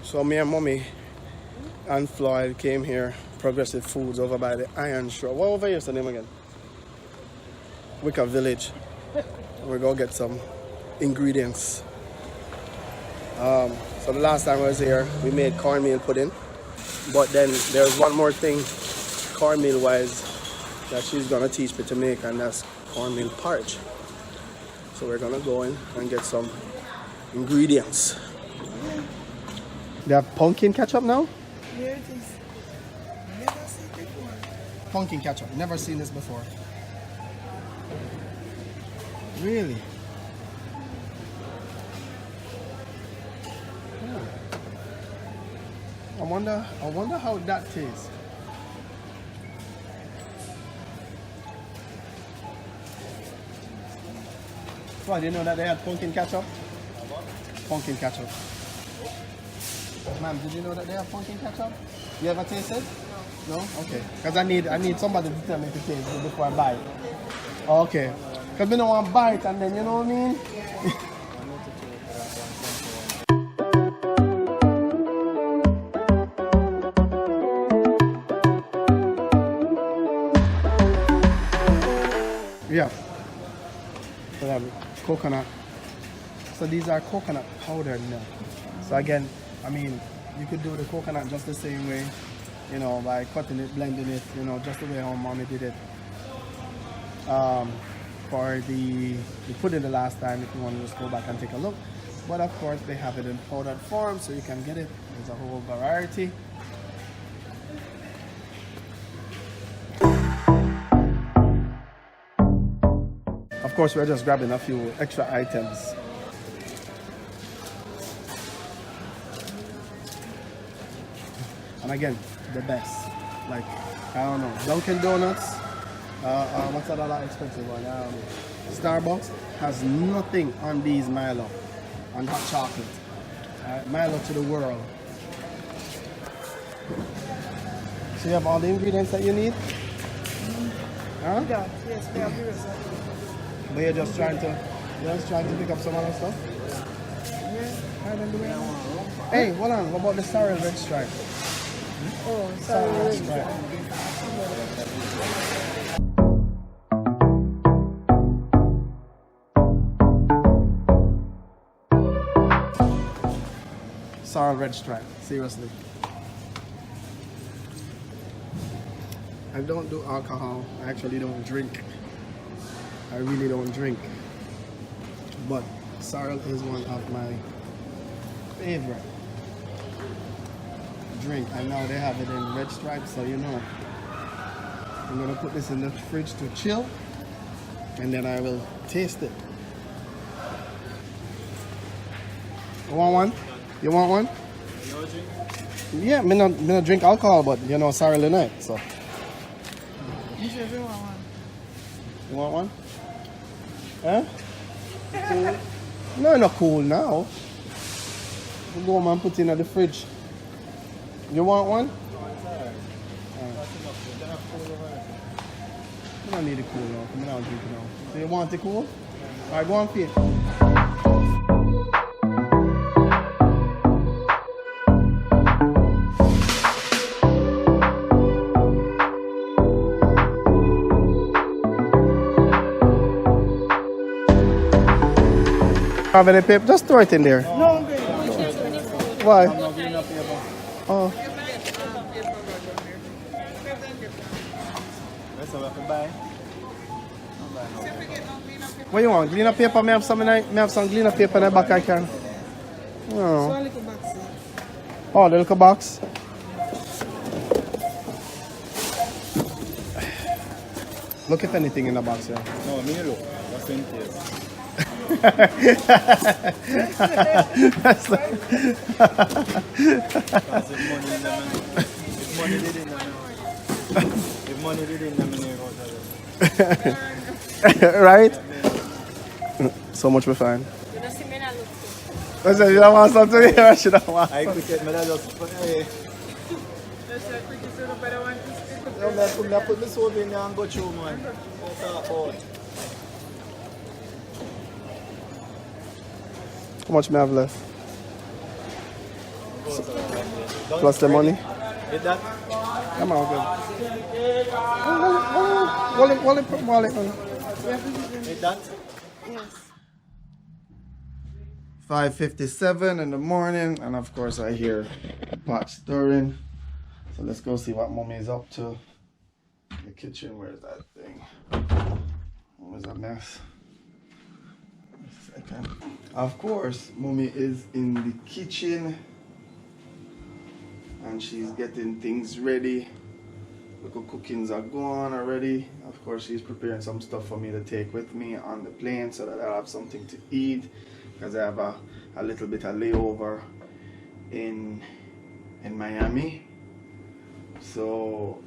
So me and mommy and Floyd came here, Progressive Foods, over by the Iron Shore. What over here's the name again? Wicker Village. We're gonna get some ingredients. So the last time I was here, we made cornmeal pudding. But then there's one more thing, cornmeal wise, that she's gonna teach me to make, and that's cornmeal porridge. So we're gonna go in and get some ingredients. They have pumpkin ketchup now? Here it is. Never seen it before. Pumpkin ketchup, never seen this before. Really? Yeah. I wonder how that tastes. So I didn't know that they had pumpkin ketchup. Pumpkin ketchup. Ma'am, did you know that they have pumpkin ketchup? You ever tasted? No. No? Okay. Because I need somebody to tell me to taste it before I buy it. Okay. Because we don't want to buy it and then, you know what I mean? Yeah. So they have coconut. So these are coconut powdered milk. So again, I mean, you could do the coconut just the same way, you know, by cutting it, blending it, you know, just the way how mommy did it. For the pudding the last time, if you want to just go back and take a look. But of course, they have it in powdered form, so you can get it. There's a whole variety. Of course, we're just grabbing a few extra items. And again, the best. Like, I don't know, Dunkin' Donuts. What's that other expensive one? Starbucks has nothing on these Milo, on hot chocolate. Milo to the world. So you have all the ingredients that you need? Huh? Yeah, yes, we have here, sir. But you're just trying to pick up some other stuff? Yeah, I don't do it. Hey, hold on, what about the sorrel red stripe? Oh, sorry. Stripe. Sorrel red stripe, seriously. I don't do alcohol. I actually don't drink. I really don't drink. But sorrel is one of my favorite drink. I know they have it in red stripe, so you know. I'm gonna put this in the fridge to chill, and then I will taste it. You want one? You want one? Yeah, me not drink alcohol, but you know, sorrel in it, so. You said you want one. You want one? Huh? Cool? No, not cool now. You go home and put it in the fridge. You want one? You don't need it cool now. Come on, drink it now. So you want it cool? Alright, go on, pay. Have any paper? Just throw it in there. No, I'm good. Why? Oh. What you want? Glitter paper? Me have some glitter paper in the back I can. So Oh, a little box. oh the little box. Look if anything in the box here. No, me look. That's in case. That's the If money didn't nominate, right? So much we find. I said, you don't want something here? I should have want. I could get me that just put hey. No, I put this over in there and go through, man. That's all. How much may I have left? Go Plus the money. Did that? Come on, good. Wallet. Did that? Yes. 5:57 in the morning, and of course I hear the pot stirring. So let's go see what Mommy is up to. The kitchen, where's that thing? What was a mess? A second. Of course, Mommy is in the kitchen and she's getting things ready. Look, cookings are gone already. Of course, she's preparing some stuff for me to take with me on the plane so that I'll have something to eat, because I have a little bit of layover in Miami. So,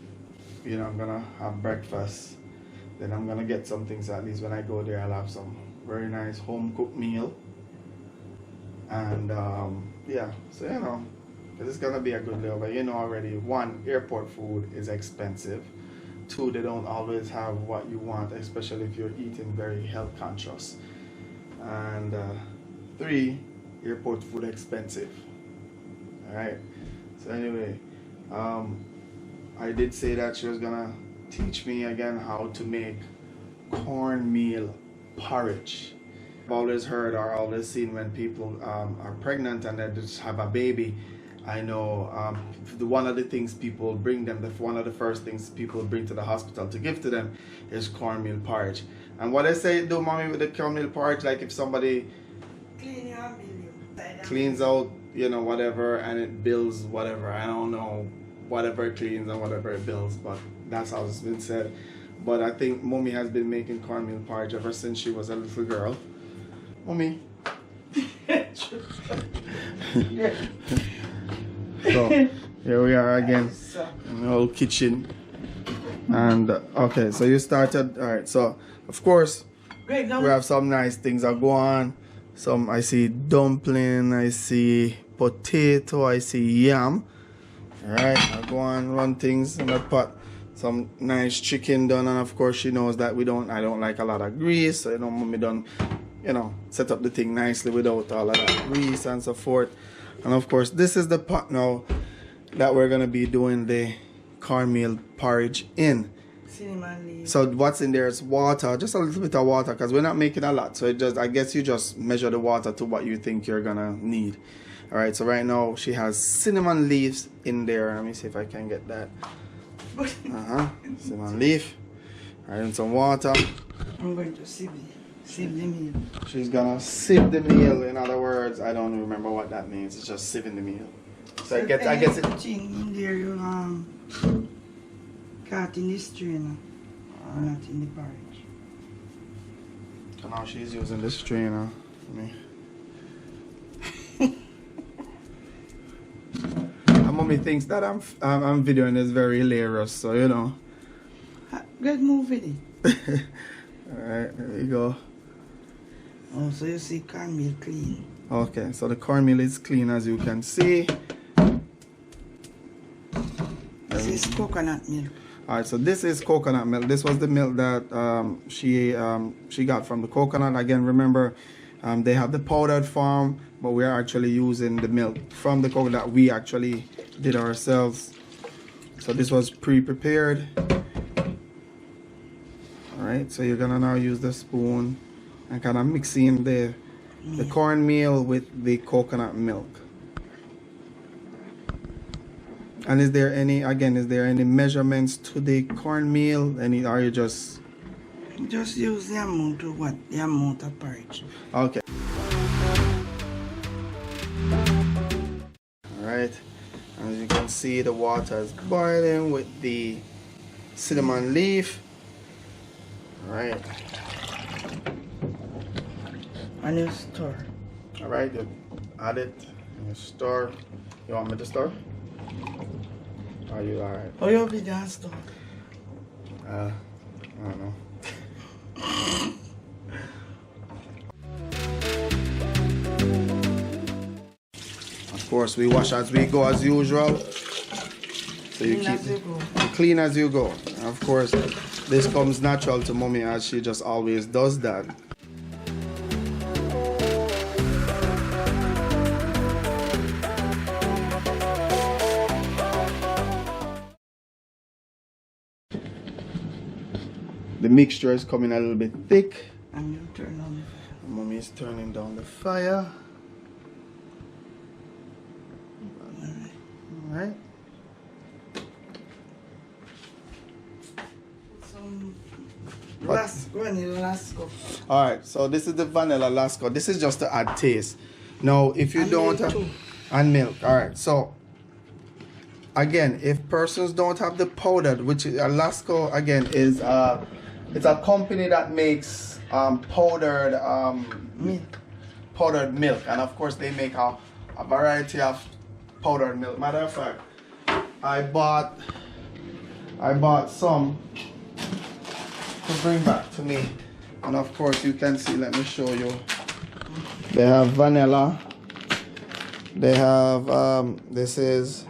you know, I'm gonna have breakfast, then I'm gonna get some things. At least when I go there, I'll have some very nice home cooked meal. And yeah, so you know, it's gonna be a good layover. You know already, one, airport food is expensive. Two, they don't always have what you want, especially if you're eating very health conscious. And three, airport food expensive. All right. So anyway, I did say that she was gonna teach me again how to make cornmeal porridge. I've always heard or always seen when people are pregnant and they just have a baby. I know one of the things people bring them, one of the first things people bring to the hospital to give to them is cornmeal porridge. And what I say do, Mommy, with the cornmeal porridge, like if somebody cleans out, you know, whatever, and it builds whatever, I don't know, whatever it cleans and whatever it builds, but that's how it's been said. But I think Mommy has been making cornmeal porridge ever since she was a little girl. Mommy. So here we are again in the old kitchen. And okay, so you started. All right, so of course we have some nice things that go on. Some, I see dumpling, I see potato, I see yam. All right, I go on, run things in the pot. Some nice chicken done, and of course she knows that I don't like a lot of grease, so you know, Mommy done, you know, set up the thing nicely without all of that grease and so forth. And of course, this is the pot now that we're gonna be doing the cornmeal porridge in. So what's in there is water, just a little bit of water, because we're not making a lot. So I guess you just measure the water to what you think you're gonna need. All right. So right now she has cinnamon leaves in there. Let me see if I can get that. Cinnamon leaf. All right, and some water. I'm going to sieve the meal. She's gonna sieve the meal. In other words, I don't remember what that means. It's just sieving the meal. So I guess it. In there you cut in the strainer, or not in the porridge. So now she's using the strainer. And Mommy thinks that I'm videoing this very hilarious, so you know. Good move with it. Alright, there we go. Oh, so you see cornmeal clean. Okay, so the cornmeal is clean, as you can see. This is coconut milk. Alright, so this is coconut milk. This was the milk that she got from the coconut. Again, remember, they have the powdered form, but we are actually using the milk from the coconut that we actually did ourselves. So this was pre-prepared. Alright, so you're gonna now use the spoon and kind of mix in the cornmeal with the coconut milk. And is there any measurements to the cornmeal? Are you just use the amount of what? The amount of porridge. okay. Alright. As you can see, the water is boiling with the cinnamon leaf. Alright. And you stir. Alright, you add it and you stir. You want me to stir? Are you alright? Oh, you'll be done stir. I don't know. Of course, we wash as we go as usual. So you keep clean as you go. And of course, this comes natural to Mommy, as she just always does that. The mixture is coming a little bit thick. And you turn on the fire. Mommy is turning down the fire. Alright. Some vanilla lasco. Alright, so this is the vanilla lasco. This is just to add taste. Now, if you And don't milk have... too. And milk. Alright, so... Again, if persons don't have the powdered, which is, Lasco, again, is... it's a company that makes powdered... Milk. powdered milk, and of course they make a variety of powdered milk. Matter of fact, I bought some to bring back to me, and of course you can see, let me show you, they have vanilla, they have this is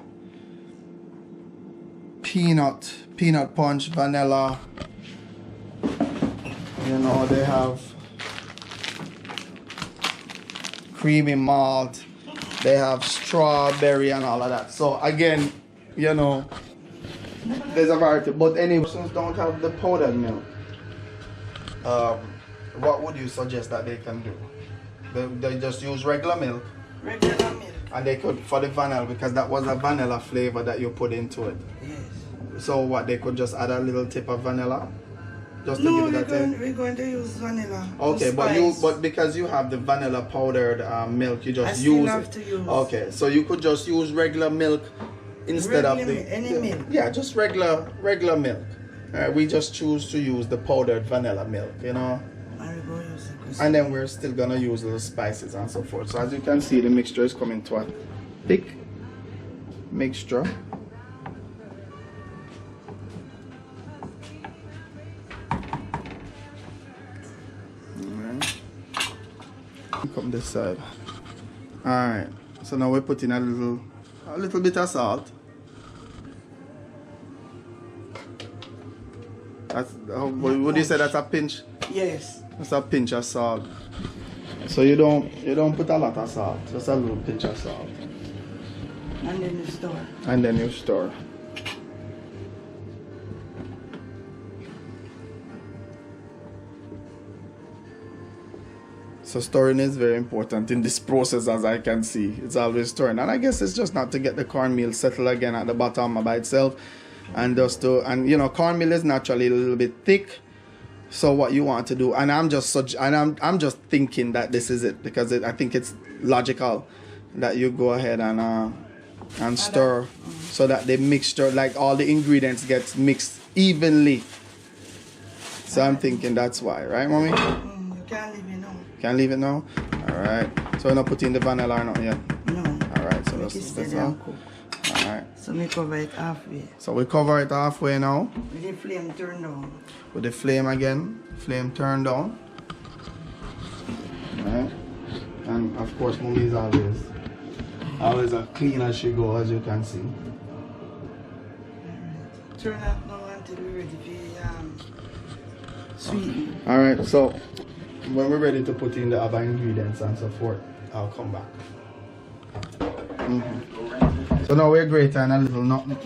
peanut punch, vanilla, you know, they have creamy malt, they have strawberry and all of that. So again, you know, there's a variety. But any persons don't have the powdered milk, what would you suggest that they can do? They just use regular milk. Regular milk. And they could, for the vanilla, because that was a vanilla flavor that you put into it. Yes. So what, they could just add a little tip of vanilla? Just to No, give it that taste? we're going to use vanilla. Okay, to but spice. because you have the vanilla powdered milk, you just I still use have it. to use. Okay, so you could just use regular milk instead of Regular any milk. Yeah, just regular milk. We just choose to use the powdered vanilla milk, you know. And we're going to use it. And then we're still gonna use little spices and so forth. So as you can see, the mixture is coming to a thick mixture. Come this side. Alright, so now we're putting a little bit of salt. That's would you say that's a pinch? Yes. That's a pinch of salt. So you don't put a lot of salt, just a little pinch of salt. And then you stir. And then you stir. So stirring is very important in this process, as I can see. It's always stirring. And I guess it's just not to get the cornmeal settled again at the bottom by itself. And just to, and you know, cornmeal is naturally a little bit thick. So what you want to do, and I'm just thinking that this is it, because I think it's logical that you go ahead and stir so that the mixture, like all the ingredients, gets mixed evenly. So I'm thinking that's why, right, mommy? You can't leave it now. Can't leave it now? Alright. So we're not putting the vanilla or not yet? No. Alright, so Make it that's steady all. and cook. Alright. So we cover it halfway. So we cover it halfway now. With the flame turned down. With the flame again. Flame turned down. Alright. And of course mommy is always as clean as she goes, as you can see. Turn out now until we're ready for sweeten. Alright, so when we're ready to put in the other ingredients and so forth, I'll come back. So now we're grating a little nutmeg.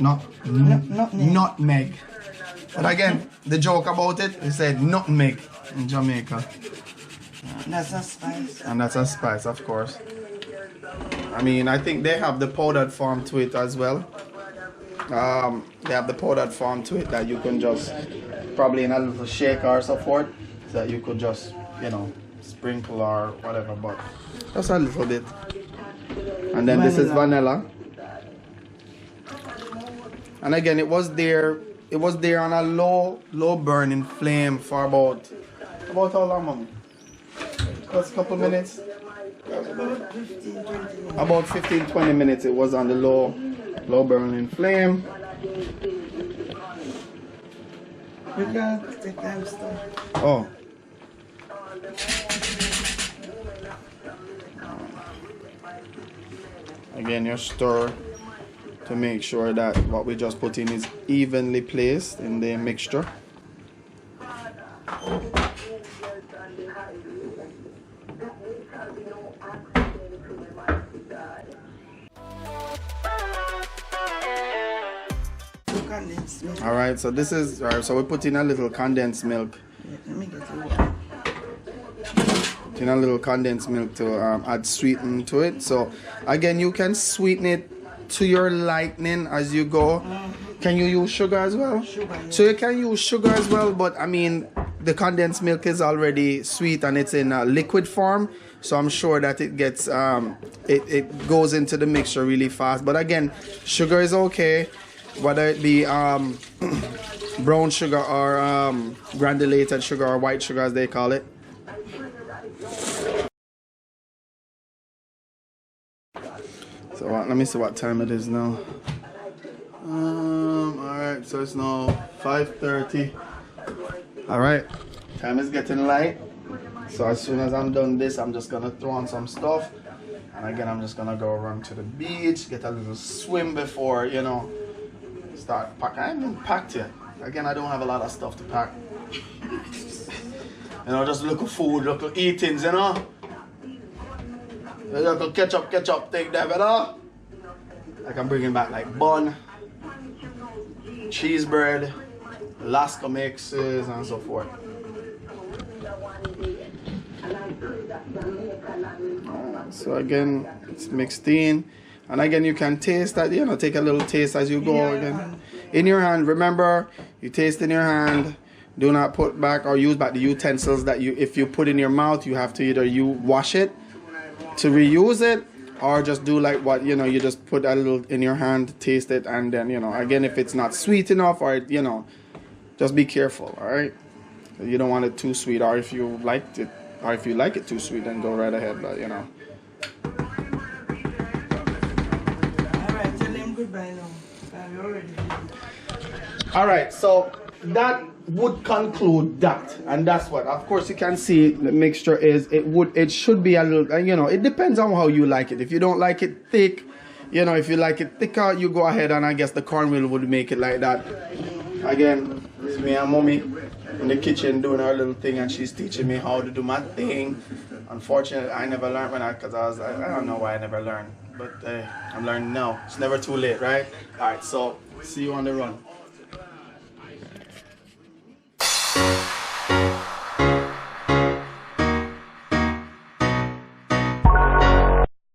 But again, the joke about it, we said nutmeg in Jamaica. That's a spice. And that's a spice, of course. I mean, I think they have the powdered form to it as well. They have the powdered form to it that you can just, probably in a little shaker or so forth, so that you could just, you know, sprinkle or whatever, but just a little bit. And then this is vanilla. And again, it was there on a low burning flame for about how long, Mommy? Just a couple minutes. About 15-20 About 15-20 minutes minutes. it was on the low burning flame. We can take time stir. Oh. Again, you stir to make sure that what we just put in is evenly placed in the mixture. Cook on it. condensed milk. All right, so this is, all right, so we put in a little condensed milk. Let me get it. Put in a little condensed milk to add sweeten to it. So again, you can sweeten it to your liking as you go. Can you use sugar as well? Sugar, yeah. So you can use sugar as well, but I mean, the condensed milk is already sweet and it's in a liquid form. So I'm sure that it gets, it goes into the mixture really fast. But again, sugar is okay, whether it be brown sugar or granulated sugar or white sugar as they call it. So let me see what time it is now. Alright, so it's now 5:30. Alright, time is getting light. So as soon as I'm done this, I'm just gonna throw on some stuff. And again, I'm just gonna go run to the beach, get a little swim before, you know, start packing. I haven't packed yet. Again, I don't have a lot of stuff to pack. You know, just look at food, look at eatings, you know. Look at ketchup, take that better. I can bring it back like bun, cheese bread, Alaska mixes, and so forth. So again, it's mixed in, and again you can taste that, you know, take a little taste as you go. Again in your hand, remember, you taste in your hand. Do not put back or use back the utensils that you, if you put in your mouth, you have to either you wash it to reuse it, or just do like what, you know, you just put a little in your hand, taste it, and then, you know, again, if it's not sweet enough, or, you know, just be careful. All right, you don't want it too sweet, or if you liked it, or if you like it too sweet, then go right ahead. But you know. Alright, tell them goodbye now. I'm already. Alright, so that would conclude that, and that's what, of course, you can see the mixture is, it should be a little, you know, it depends on how you like it. If you don't like it thick, you know, if you like it thicker, you go ahead, and I guess the cornmeal would make it like that. Again, this is me and mommy in the kitchen doing our little thing, and she's teaching me how to do my thing. Unfortunately, I never learned when I don't know why I never learned, but I'm learning now. It's never too late, right? All right, so see you on the run.